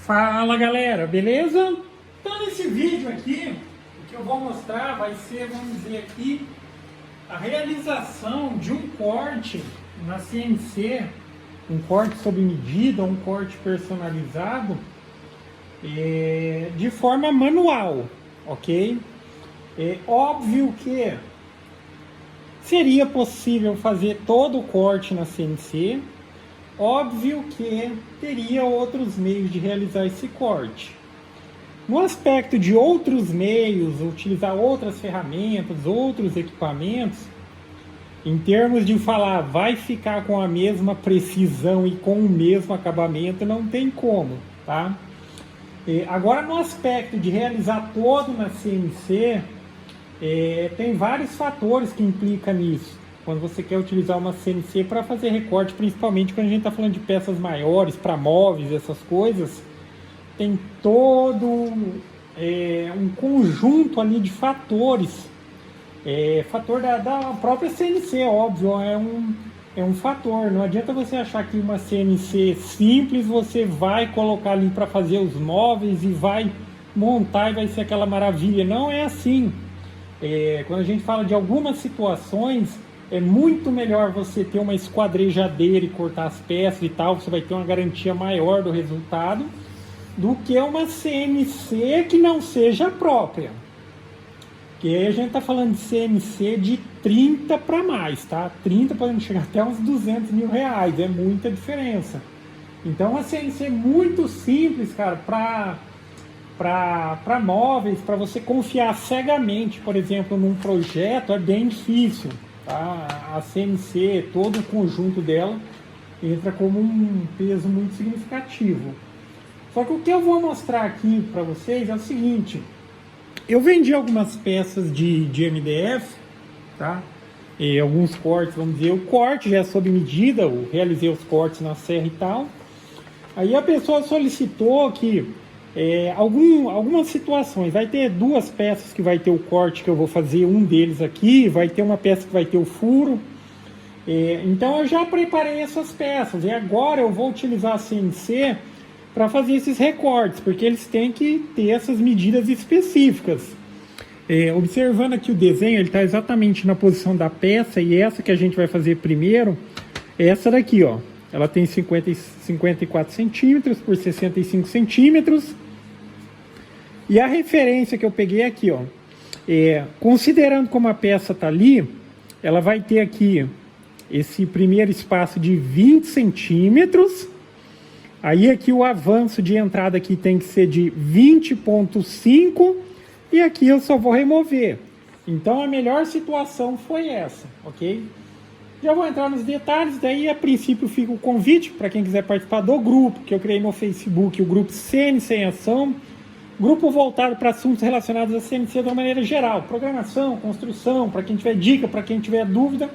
Fala galera, beleza? Então nesse vídeo aqui, o que eu vou mostrar vai ser, vamos dizer aqui, a realização de um corte na CNC, um corte sob medida, um corte personalizado, de forma manual, ok? É óbvio que seria possível fazer todo o corte na CNC, óbvio que teria outros meios de realizar esse corte. No aspecto de outros meios, utilizar outras ferramentas, outros equipamentos, em termos de falar vai ficar com a mesma precisão e com o mesmo acabamento, não tem como, tá? Agora no aspecto de realizar todo na CNC, tem vários fatores que implicam nisso. Quando você quer utilizar uma CNC para fazer recorte, principalmente quando a gente está falando de peças maiores, para móveis, essas coisas, tem todo um conjunto ali de fatores. Fator da própria CNC, óbvio, é um fator. Não adianta você achar que uma CNC simples você vai colocar ali para fazer os móveis e vai montar e vai ser aquela maravilha. Não é assim. Quando a gente fala de algumas situações, é muito melhor você ter uma esquadrejadeira e cortar as peças e tal, você vai ter uma garantia maior do resultado, do que uma CNC que não seja própria. Porque aí a gente está falando de CNC de 30 para mais, tá? 30 podendo chegar até uns 200 mil reais, é muita diferença. Então uma CNC muito simples, cara, para móveis, para você confiar cegamente, por exemplo, num projeto, é bem difícil. Tá? A CNC, todo o conjunto dela, entra como um peso muito significativo. Só que o que eu vou mostrar aqui para vocês é o seguinte: eu vendi algumas peças de MDF, tá? E alguns cortes, vamos dizer, o corte já é sob medida, eu realizei os cortes na serra e tal. Aí a pessoa solicitou que algumas situações, vai ter duas peças que vai ter o corte que eu vou fazer, um deles aqui, vai ter uma peça que vai ter o furo. Então eu já preparei essas peças e agora eu vou utilizar a CNC para fazer esses recortes, porque eles têm que ter essas medidas específicas. Observando aqui o desenho, ele está exatamente na posição da peça, e essa que a gente vai fazer primeiro, essa daqui, ó, ela tem 54 centímetros por 65 centímetros, e a referência que eu peguei aqui, ó, considerando como a peça está ali, ela vai ter aqui esse primeiro espaço de 20 centímetros, aí aqui o avanço de entrada aqui tem que ser de 20,5, e aqui eu só vou remover. Então a melhor situação foi essa, ok? Já vou entrar nos detalhes, daí a princípio fica o convite para quem quiser participar do grupo que eu criei no Facebook, o grupo CNC em Ação, grupo voltado para assuntos relacionados a CNC de uma maneira geral, programação, construção, para quem tiver dica, para quem tiver dúvida,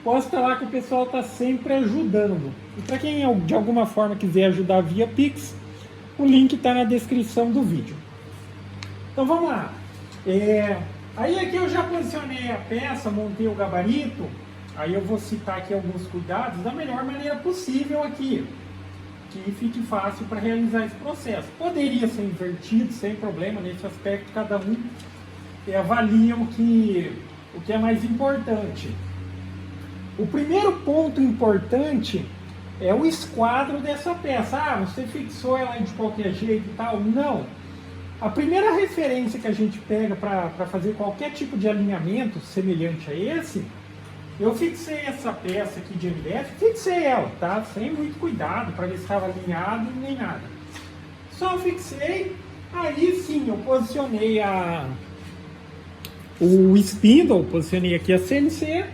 posta lá que o pessoal está sempre ajudando. E para quem de alguma forma quiser ajudar via Pix, o link está na descrição do vídeo. Então vamos lá. Aí aqui eu já posicionei a peça, montei o gabarito, aí eu vou citar aqui alguns cuidados da melhor maneira possível aqui, que fique fácil para realizar esse processo. Poderia ser invertido, sem problema, nesse aspecto cada um avalia o que é mais importante. O primeiro ponto importante é o esquadro dessa peça. Ah, você fixou ela de qualquer jeito e tal? Não. A primeira referência que a gente pega para fazer qualquer tipo de alinhamento semelhante a esse, eu fixei essa peça aqui de MDF, fixei ela, tá? Sem muito cuidado para ver se estava alinhado nem nada. Só fixei, aí sim eu posicionei o spindle, posicionei aqui a CNC,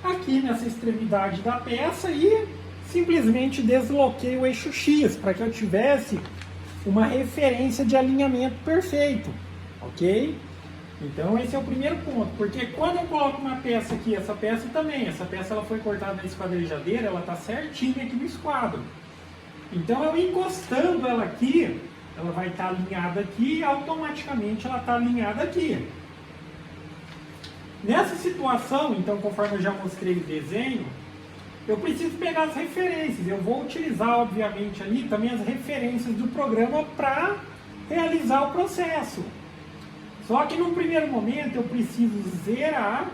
aqui nessa extremidade da peça e simplesmente desloquei o eixo X para que eu tivesse uma referência de alinhamento perfeito, ok? Então esse é o primeiro ponto, porque quando eu coloco uma peça aqui, essa peça ela foi cortada na esquadrejadeira, ela está certinha aqui no esquadro. Então eu encostando ela aqui, ela vai estar alinhada aqui e automaticamente ela está alinhada aqui. Nessa situação, então, conforme eu já mostrei o desenho, eu preciso pegar as referências. Eu vou utilizar, obviamente, ali também as referências do programa para realizar o processo. Só que num primeiro momento eu preciso zerar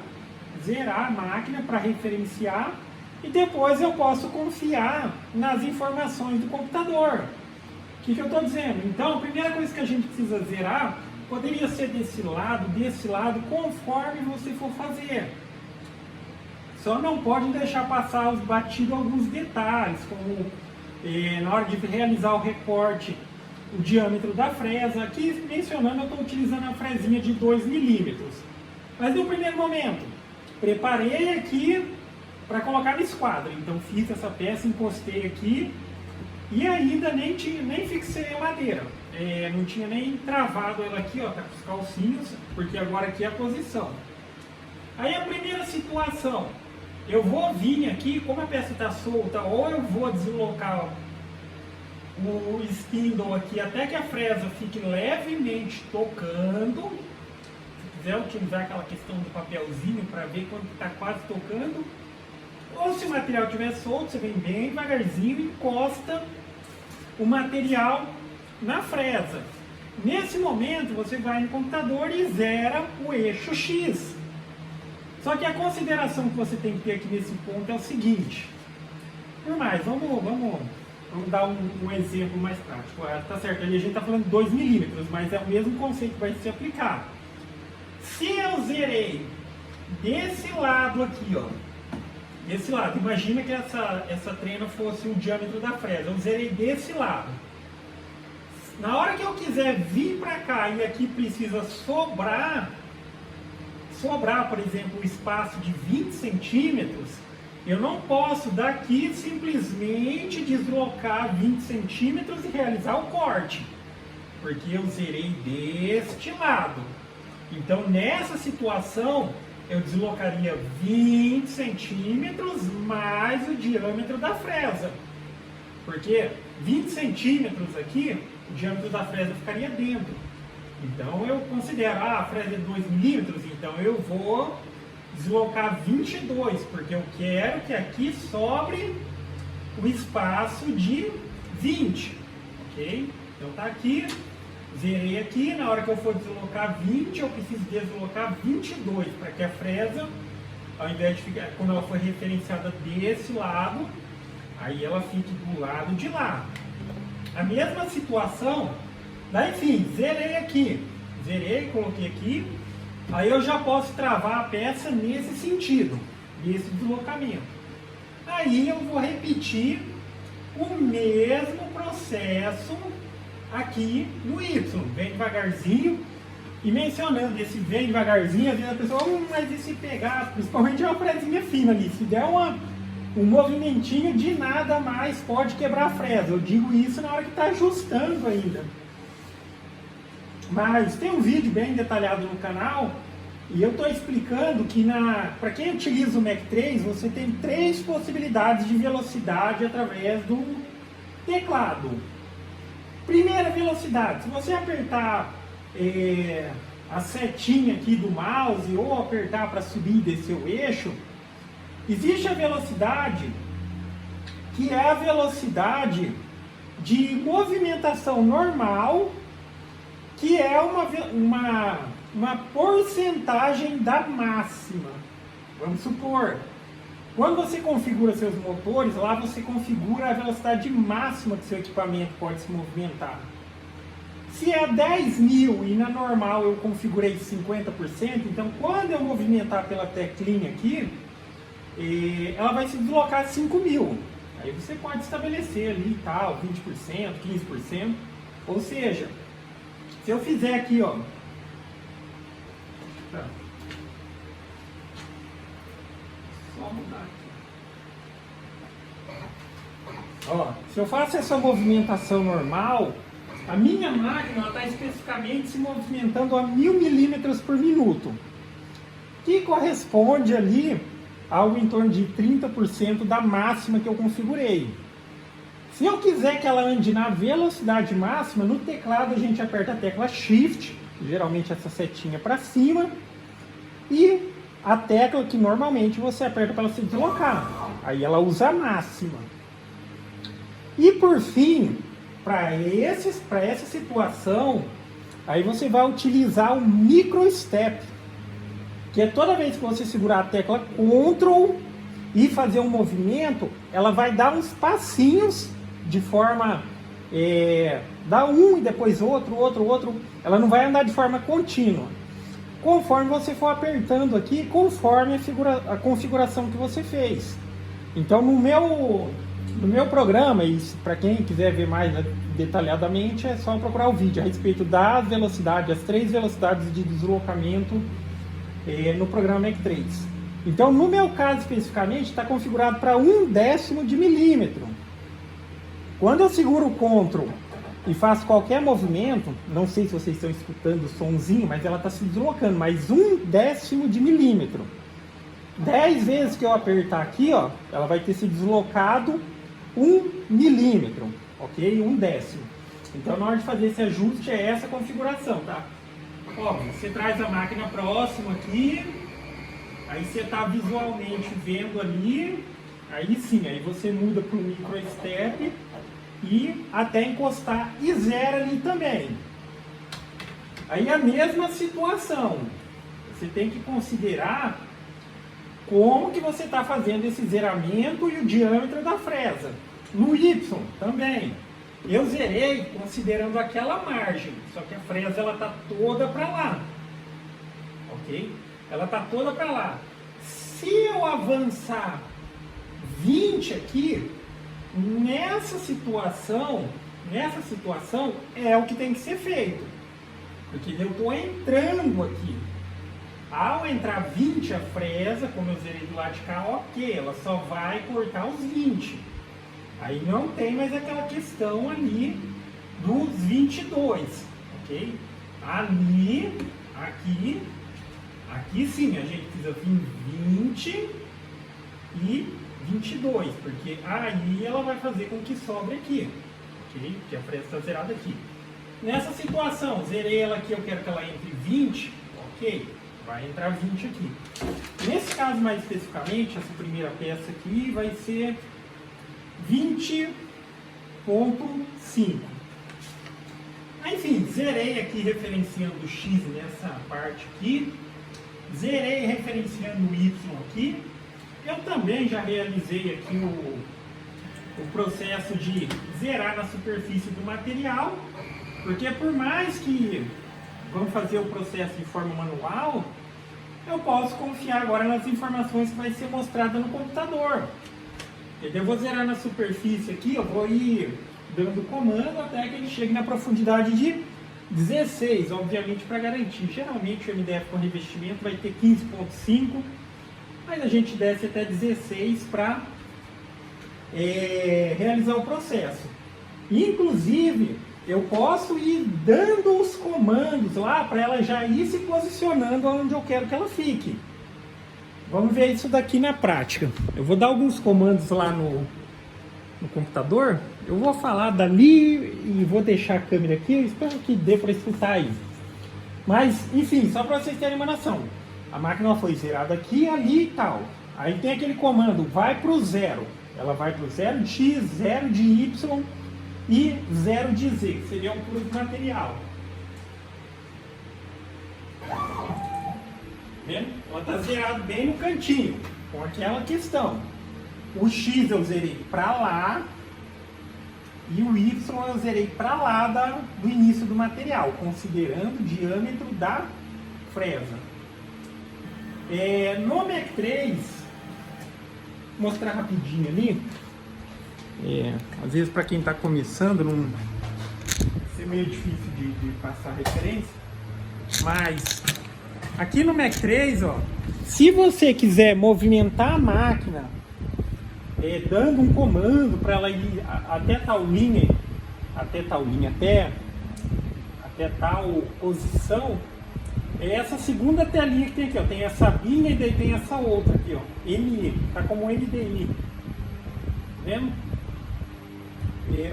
a máquina para referenciar e depois eu posso confiar nas informações do computador. O que eu estou dizendo? Então, a primeira coisa que a gente precisa zerar poderia ser desse lado, conforme você for fazer. Só não pode deixar passar os batidos alguns detalhes, como na hora de realizar o recorte, o diâmetro da fresa. Aqui, mencionando, eu estou utilizando a fresinha de 2 milímetros. Mas no primeiro momento, preparei aqui para colocar no esquadro. Então fiz essa peça, encostei aqui e ainda nem fixei a madeira. Não tinha nem travado ela aqui, ó, tá com os calcinhos, porque agora aqui é a posição. Aí a primeira situação, eu vou vir aqui, como a peça está solta, ou eu vou deslocar o spindle aqui até que a fresa fique levemente tocando. Se quiser utilizar aquela questão do papelzinho para ver quando está quase tocando, ou se o material estiver solto, você vem bem devagarzinho e encosta o material na fresa. Nesse momento você vai no computador e zera o eixo X. Só que a consideração que você tem que ter aqui nesse ponto é o seguinte. Por mais, vamos dar um exemplo mais prático. Tá certo, ali a gente está falando de 2 milímetros, mas é o mesmo conceito que vai se aplicar. Se eu zerei desse lado aqui, ó, desse lado, imagina que essa trena fosse o diâmetro da fresa, eu zerei desse lado. Na hora que eu quiser vir para cá e aqui precisa sobrar, por exemplo, um espaço de 20 centímetros, eu não posso daqui simplesmente deslocar 20 centímetros e realizar o corte, porque eu zerei deste lado. Então, nessa situação, eu deslocaria 20 centímetros mais o diâmetro da fresa, porque 20 centímetros aqui, o diâmetro da fresa ficaria dentro. Então eu considero, a fresa é 2 milímetros, então eu vou deslocar 22, porque eu quero que aqui sobre o espaço de 20, ok? Então tá aqui, zerei aqui, na hora que eu for deslocar 20, eu preciso deslocar 22, para que a fresa, ao invés de ficar, quando ela for referenciada desse lado, aí ela fique do lado de lá. A mesma situação, daí enfim, zerei, coloquei aqui, aí eu já posso travar a peça nesse sentido, nesse deslocamento. Aí eu vou repetir o mesmo processo aqui no Y, vem devagarzinho, e mencionando esse vem devagarzinho, às vezes a pessoa, mas e se pegar, principalmente uma fresinha fina ali, se der um movimentinho de nada mais pode quebrar a fresa. Eu digo isso na hora que está ajustando ainda. Mas tem um vídeo bem detalhado no canal e eu estou explicando que para quem utiliza o Mac 3, você tem 3 possibilidades de velocidade através do teclado. Primeira velocidade, se você apertar a setinha aqui do mouse ou apertar para subir e descer o eixo, existe a velocidade que é a velocidade de movimentação normal, que é uma porcentagem da máxima. Vamos supor, quando você configura seus motores, lá você configura a velocidade máxima que seu equipamento pode se movimentar. Se é 10.000 e na normal eu configurei 50%, então quando eu movimentar pela teclinha aqui, ela vai se deslocar 5.000. Aí você pode estabelecer ali tal, 20%, 15%. Ou seja, se eu fizer aqui, ó. Só mudar aqui. Ó, se eu faço essa movimentação normal, a minha máquina está especificamente se movimentando a 1.000 milímetros por minuto, que corresponde ali algo em torno de 30% da máxima que eu configurei. Se eu quiser que ela ande na velocidade máxima, no teclado a gente aperta a tecla Shift, geralmente essa setinha para cima, e a tecla que normalmente você aperta para se deslocar. Aí ela usa a máxima. E por fim, para essa situação, aí você vai utilizar o micro step, que é toda vez que você segurar a tecla Ctrl e fazer um movimento, ela vai dar uns passinhos de forma, dar um e depois outro, ela não vai andar de forma contínua, conforme você for apertando aqui, conforme a configuração que você fez. Então no meu programa, e para quem quiser ver mais detalhadamente, é só procurar o vídeo a respeito das velocidades, as 3 velocidades de deslocamento no programa Mac 3. Então, no meu caso especificamente, está configurado para 1/10 de milímetro. Quando eu seguro o Ctrl e faço qualquer movimento, não sei se vocês estão escutando o sonzinho, mas ela está se deslocando, mas 1/10 de milímetro. 10 vezes que eu apertar aqui, ó, ela vai ter se deslocado 1 milímetro, ok? 1/10. Então, na hora de fazer esse ajuste, é essa configuração, tá? Ó, você traz a máquina próxima aqui, aí você está visualmente vendo ali, aí sim, aí você muda para o micro step e até encostar e zera ali também. Aí a mesma situação, você tem que considerar como que você está fazendo esse zeramento e o diâmetro da fresa. No Y também. Eu zerei considerando aquela margem, só que a fresa ela está toda para lá. Ok? Ela está toda para lá. Se eu avançar 20 aqui, nessa situação é o que tem que ser feito. Porque eu estou entrando aqui. Ao entrar 20 a fresa, como eu zerei do lado de cá, ok, ela só vai cortar os 20. Aí não tem mais aquela questão ali dos 22, ok? Ali, aqui sim, a gente precisa vir 20 e 22, porque aí ela vai fazer com que sobre aqui, ok? Porque a fresa está zerada aqui. Nessa situação, zerei ela aqui, eu quero que ela entre 20, ok? Vai entrar 20 aqui. Nesse caso mais especificamente, essa primeira peça aqui vai ser 20.5. Enfim, zerei aqui referenciando o X nessa parte aqui. Zerei referenciando o Y aqui. Eu também já realizei aqui o processo de zerar na superfície do material. Porque por mais que vamos fazer o processo de forma manual, eu posso confiar agora nas informações que vai ser mostrada no computador. Eu vou zerar na superfície aqui, eu vou ir dando comando até que ele chegue na profundidade de 16, obviamente para garantir. Geralmente o MDF com revestimento vai ter 15.5, mas a gente desce até 16 para realizar o processo. Inclusive, eu posso ir dando os comandos lá para ela já ir se posicionando onde eu quero que ela fique. Vamos ver isso daqui na prática. Eu vou dar alguns comandos lá no computador. Eu vou falar dali e vou deixar a câmera aqui. Eu espero que dê para escutar aí. Mas, enfim, só para vocês terem uma noção. A máquina foi zerada aqui, ali e tal. Aí tem aquele comando, vai para o 0. Ela vai para o 0 de X, 0 de Y e 0 de Z, que seria a altura do material. Vendo? Ela está zerada bem no cantinho, com aquela questão. O X eu zerei para lá e o Y eu zerei para lá do início do material, considerando o diâmetro da fresa. No Mac 3, vou mostrar rapidinho ali. Às vezes para quem está começando não ser meio difícil de passar referência, mas aqui no Mac 3, ó, se você quiser movimentar a máquina dando um comando para ela ir até tal linha, até tal posição, é essa segunda telinha que tem aqui, ó, tem essa binha e daí tem essa outra aqui, ó, ME, tá como MDI, tá vendo?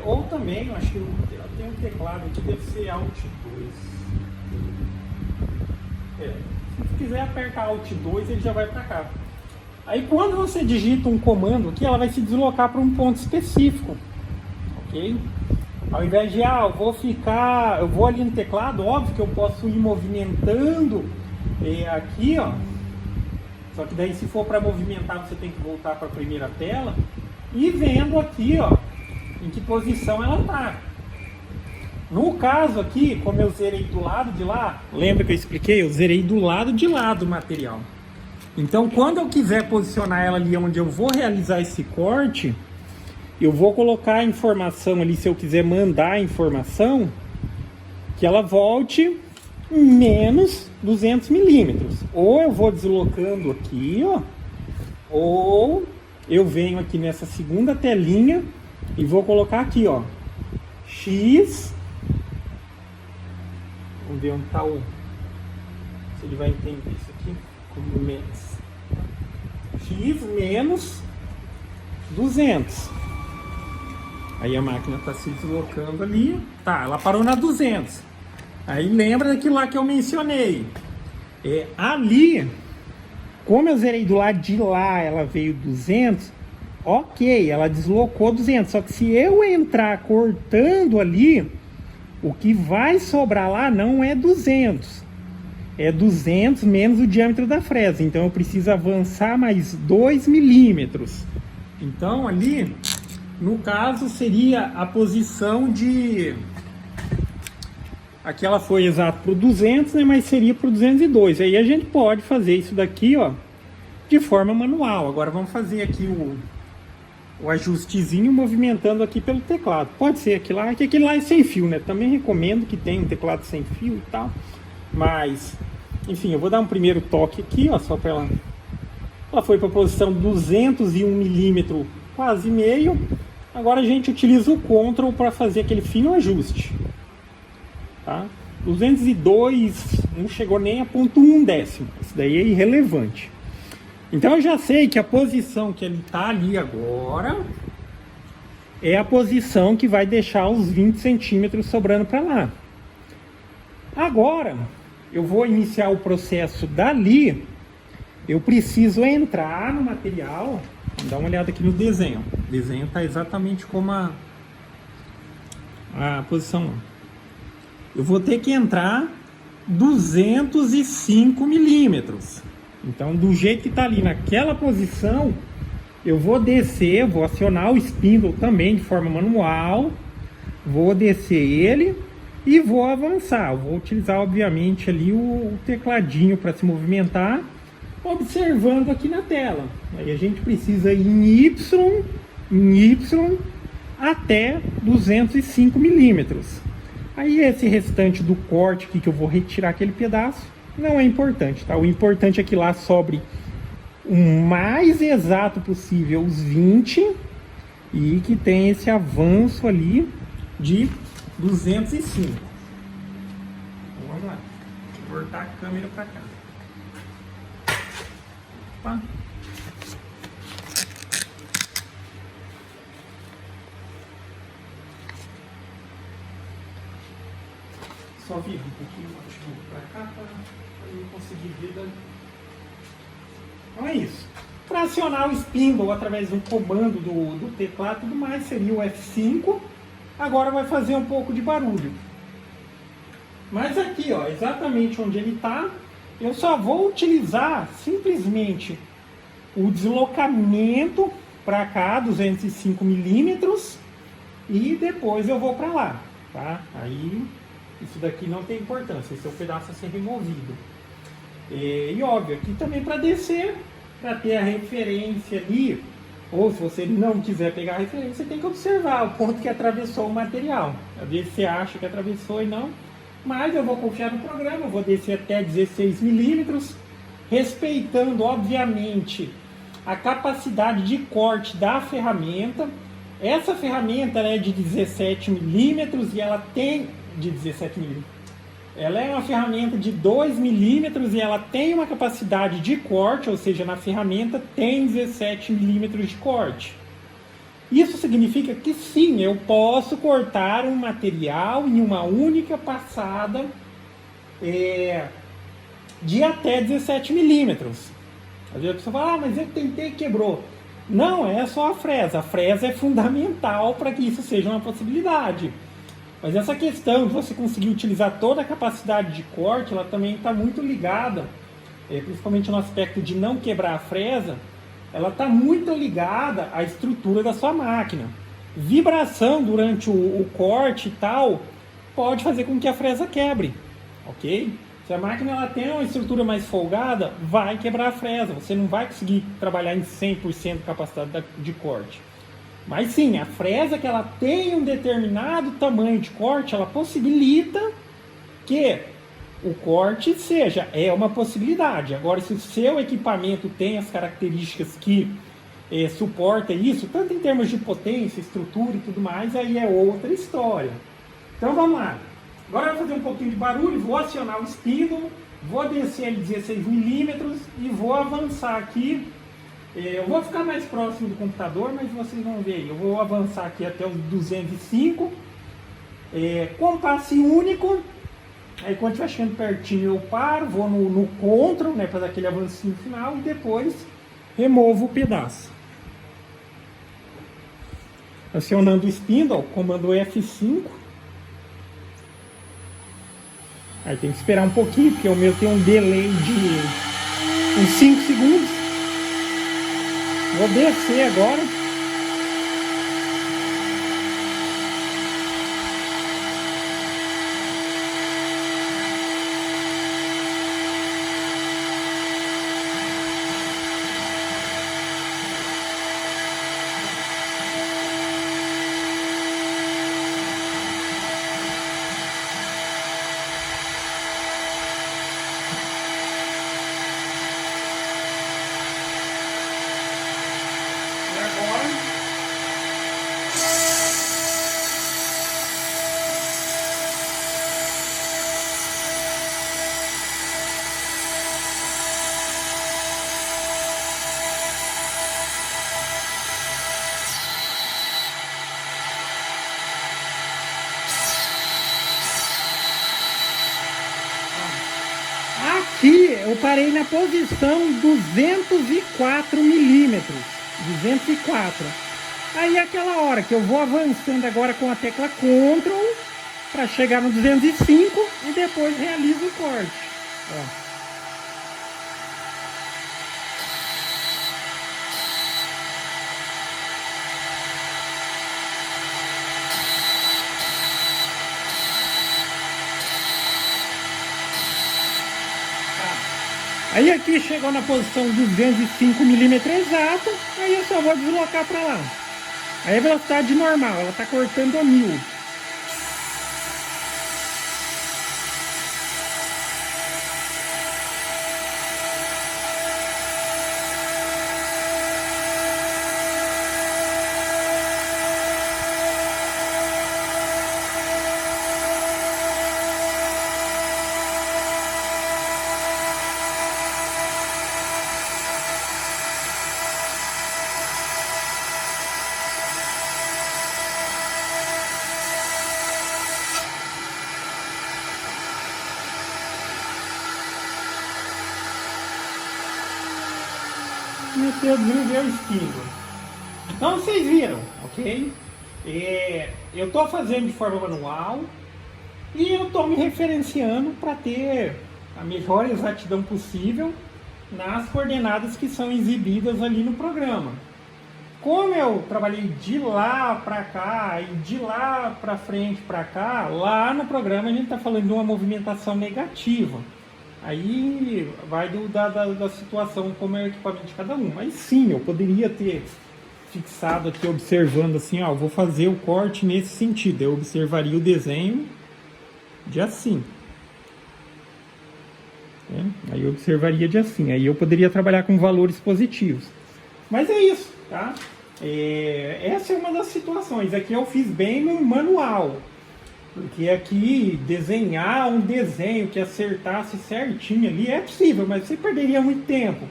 Ou também, eu acho que tem um teclado aqui, deve ser Alt 2. Se quiser apertar Alt 2, ele já vai para cá. Aí quando você digita um comando aqui, ela vai se deslocar para um ponto específico, ok? Ao invés de, eu vou ali no teclado, óbvio que eu posso ir movimentando aqui, ó. Só que daí se for para movimentar, você tem que voltar para a primeira tela e vendo aqui, ó, em que posição ela está. No caso aqui, como eu zerei do lado de lá, lembra que eu expliquei? Eu zerei do lado de lá do material. Então, quando eu quiser posicionar ela ali onde eu vou realizar esse corte, eu vou colocar a informação ali, se eu quiser mandar a informação, que ela volte menos 200 milímetros. Ou eu vou deslocando aqui, ó, ou eu venho aqui nessa segunda telinha e vou colocar aqui, ó, X. Vamos ver onde está se ele vai entender isso aqui como menos. X menos 200. Aí a máquina está se deslocando ali. Tá, ela parou na 200. Aí lembra daquilo lá que eu mencionei. Ali, como eu zerei do lado de lá, ela veio 200. Ok, ela deslocou 200. Só que se eu entrar cortando ali, o que vai sobrar lá não é 200. É 200 menos o diâmetro da fresa. Então eu preciso avançar mais 2 milímetros. Então ali, no caso, seria a posição de... Aqui ela foi exato para o 200, né, mas seria para o 202. Aí a gente pode fazer isso daqui, ó, de forma manual. Agora vamos fazer aqui o ajustezinho movimentando aqui pelo teclado. Pode ser aqui lá, que aquele lá é sem fio, né? Também recomendo que tenha um teclado sem fio e tal. Mas, enfim, eu vou dar um primeiro toque aqui, ó, só para ela... Ela foi para a posição 201 milímetro, quase meio. Agora a gente utiliza o Ctrl para fazer aquele fino ajuste. Tá? 202 não chegou nem a 0,1 décimo. Isso daí é irrelevante. Então eu já sei que a posição que ele está ali agora é a posição que vai deixar os 20 centímetros sobrando para lá. Agora eu vou iniciar o processo dali. Eu preciso entrar no material. Dá uma olhada aqui no desenho. O desenho está exatamente como a posição. Eu vou ter que entrar 205 milímetros. Então, do jeito que está ali naquela posição, eu vou descer, vou acionar o spindle também de forma manual. Vou descer ele e vou avançar. Eu vou utilizar, obviamente, ali o tecladinho para se movimentar, observando aqui na tela. Aí a gente precisa ir em Y até 205 milímetros. Aí esse restante do corte aqui que eu vou retirar aquele pedaço não é importante, tá? O importante é que lá sobre o mais exato possível os 20 e que tem esse avanço ali de 205. Vamos lá, vou voltar a câmera para cá. Opa. Só vira um pouquinho para cá para eu conseguir ver. Então é isso. Para acionar o spindle através de um comando do teclado e tudo mais, seria o F5. Agora vai fazer um pouco de barulho. Mas aqui, ó, exatamente onde ele está, eu só vou utilizar simplesmente o deslocamento para cá, 205 milímetros, e depois eu vou para lá, tá? Aí isso daqui não tem importância, esse é o pedaço a ser removido. E óbvio, aqui também para descer, para ter a referência ali, ou se você não quiser pegar a referência, você tem que observar o ponto que atravessou o material. Às vezes você acha que atravessou e não, mas eu vou confiar no programa, eu vou descer até 16 milímetros, respeitando, obviamente, a capacidade de corte da ferramenta. Essa ferramenta ela é de 17 milímetros e ela tem... de 17 milímetros. Ela é uma ferramenta de 2 milímetros e ela tem uma capacidade de corte, ou seja, na ferramenta tem 17 milímetros de corte. Isso significa que sim, eu posso cortar um material em uma única passada de até 17 milímetros. Às vezes a pessoa fala, mas eu tentei e quebrou. Não é só a fresa. A fresa é fundamental para que isso seja uma possibilidade. Mas essa questão de você conseguir utilizar toda a capacidade de corte, ela também está muito ligada, principalmente no aspecto de não quebrar a fresa, ela está muito ligada à estrutura da sua máquina. Vibração durante o corte e tal pode fazer com que a fresa quebre, ok? Se a máquina ela tem uma estrutura mais folgada, vai quebrar a fresa. Você não vai conseguir trabalhar em 100% de capacidade de corte. Mas sim, a fresa que ela tem um determinado tamanho de corte, ela possibilita que o corte é uma possibilidade. Agora, se o seu equipamento tem as características que suporta isso, tanto em termos de potência, estrutura e tudo mais, aí é outra história. Então vamos lá. Agora eu vou fazer um pouquinho de barulho, vou acionar o espíndulo, vou descer ele 16 milímetros e vou avançar aqui. Eu vou ficar mais próximo do computador, mas vocês vão ver aí. Eu vou avançar aqui até os 205, com passe único. Aí quando estiver chegando pertinho eu paro, vou no control, né, para dar aquele avancinho final e depois removo o pedaço. Acionando o spindle, comando F5. Aí tem que esperar um pouquinho, porque o meu tem um delay de uns 5 segundos. Vou descer agora. Aqui eu parei na posição 204 milímetros. 204. Aí aquela hora que eu vou avançando agora com a tecla Ctrl para chegar no 205 e depois realizo o corte. Ó. Aí aqui chegou na posição 205 milímetros exato, aí eu só vou deslocar para lá. Aí a velocidade normal, ela está cortando a 1000. Comecei a desenvolver o espíndulo. Então vocês viram, ok? Eu estou fazendo de forma manual e eu estou me referenciando para ter a melhor exatidão possível nas coordenadas que são exibidas ali no programa. Como eu trabalhei de lá para cá e de lá para frente para cá, lá no programa a gente está falando de uma movimentação negativa. Aí vai da situação, como é o equipamento de cada um. Mas sim, eu poderia ter fixado aqui, observando assim, ó, vou fazer o corte nesse sentido. Eu observaria o desenho de assim. Aí eu observaria de assim. Aí eu poderia trabalhar com valores positivos. Mas é isso, tá? Essa é uma das situações. Aqui eu fiz bem no manual. Porque aqui desenhar um desenho que acertasse certinho ali é possível, mas você perderia muito tempo.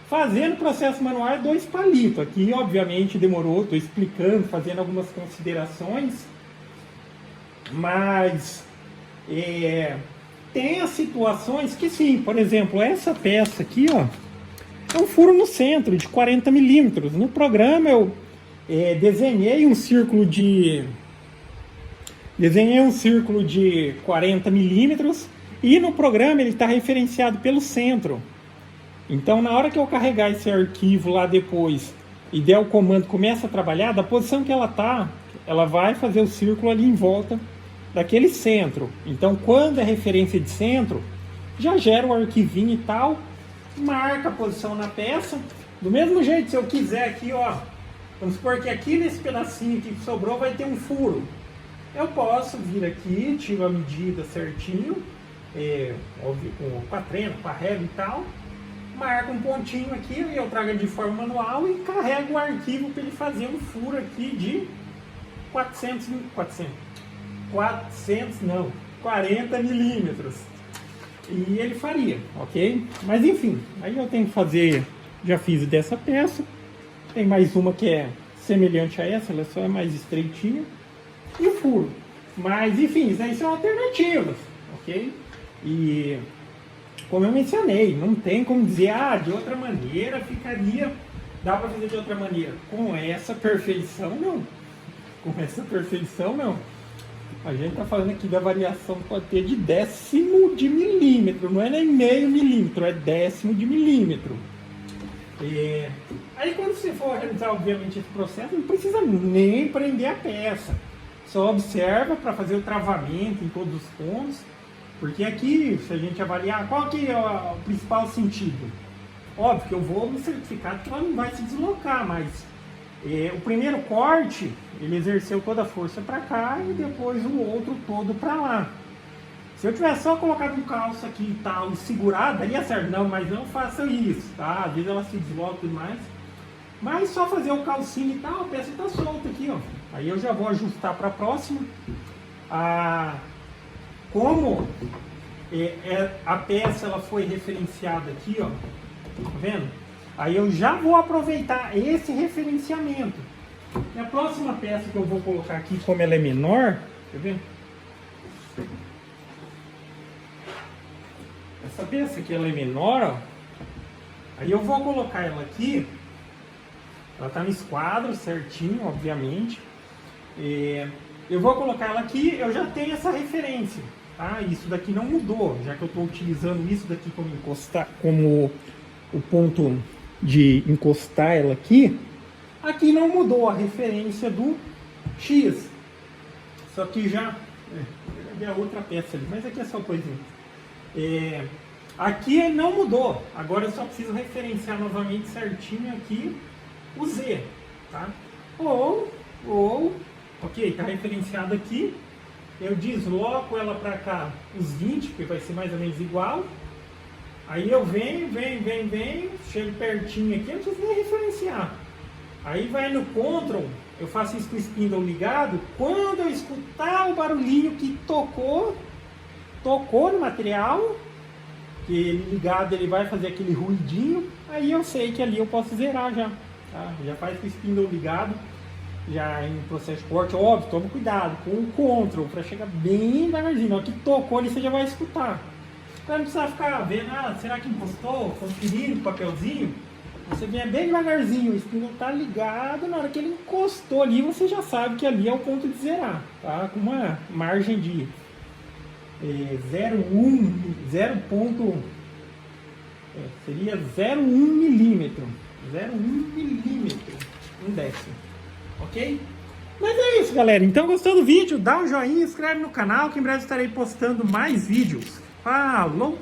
Fazendo processo manual é 2 palitos. Aqui obviamente demorou, estou explicando, fazendo algumas considerações. Mas tem as situações que sim, por exemplo, essa peça aqui, ó, um furo no centro de 40 milímetros. No programa eu desenhei um círculo de 40 milímetros e no programa ele está referenciado pelo centro. Então, na hora que eu carregar esse arquivo lá depois e der o comando começa a trabalhar, da posição que ela está, ela vai fazer o círculo ali em volta daquele centro. Então, quando é referência de centro, já gera o arquivinho e tal, marca a posição na peça. Do mesmo jeito, se eu quiser aqui, ó, vamos supor que aqui nesse pedacinho aqui que sobrou vai ter um furo. Eu posso vir aqui, tiro a medida certinho, óbvio, com a trena, com a régua e tal, marco um pontinho aqui e eu trago de forma manual e carrego o arquivo para ele fazer um furo aqui de 40 milímetros. E ele faria, ok? Mas enfim, aí eu tenho que fazer, já fiz dessa peça, tem mais uma que é semelhante a essa, ela só é mais estreitinha, e o furo. Mas enfim, isso aí são alternativas, ok? E como eu mencionei, não tem como dizer, de outra maneira ficaria, dá para fazer de outra maneira. Com essa perfeição, não. Com essa perfeição, não. A gente está falando aqui da variação que pode ter de décimo de milímetro, não é nem meio milímetro, é décimo de milímetro. Aí quando você for realizar, obviamente, esse processo, não precisa nem prender a peça. Só observa para fazer o travamento em todos os pontos. Porque aqui, se a gente avaliar, qual que é o principal sentido? Óbvio que eu vou me certificar que ela não vai se deslocar, mas o primeiro corte, ele exerceu toda a força para cá e depois o outro todo para lá. Se eu tivesse só colocado um calço aqui e tal, e segurado, daria certo. Não, mas não faça isso, tá? Às vezes ela se desloca e tudo mais. Mas só fazer o calcinho e tal, a peça está solta aqui, ó. Aí eu já vou ajustar para a próxima. Como a peça ela foi referenciada aqui, ó, tá vendo? Aí eu já vou aproveitar esse referenciamento. E a próxima peça que eu vou colocar aqui, como ela é menor, tá vendo? Essa peça aqui ela é menor, ó. Aí eu vou colocar ela aqui. Ela tá no esquadro certinho, obviamente. Eu vou colocar ela aqui, eu já tenho essa referência. Tá? Isso daqui não mudou, já que eu estou utilizando isso daqui como o ponto de encostar ela aqui. Aqui não mudou a referência do X. Só que já é outra peça ali, mas aqui é só coisinha. Aqui não mudou. Agora eu só preciso referenciar novamente certinho aqui o Z. Tá? Ok, está referenciado aqui. Eu desloco ela para cá os 20, porque vai ser mais ou menos igual. Aí eu venho, chego pertinho aqui, eu não preciso nem referenciar. Aí vai no Ctrl, eu faço isso com o spindle ligado. Quando eu escutar o barulhinho que tocou no material, que ele ligado ele vai fazer aquele ruidinho, aí eu sei que ali eu posso zerar já. Tá? Já faz com o spindle ligado. Já em processo de corte, óbvio, toma cuidado com o Ctrl para chegar bem devagarzinho. Na hora que tocou ali, você já vai escutar. Para não precisar ficar vendo, será que encostou? Conferindo o papelzinho. Você vem bem devagarzinho, o spindle tá ligado. Na hora que ele encostou ali, você já sabe que ali é o ponto de zerar, tá? Com uma margem de 0,1 milímetro. 0,1 milímetro. Um décimo. Ok? Mas é isso, galera. Então, gostou do vídeo? Dá um joinha, inscreve no canal que em breve estarei postando mais vídeos. Falou!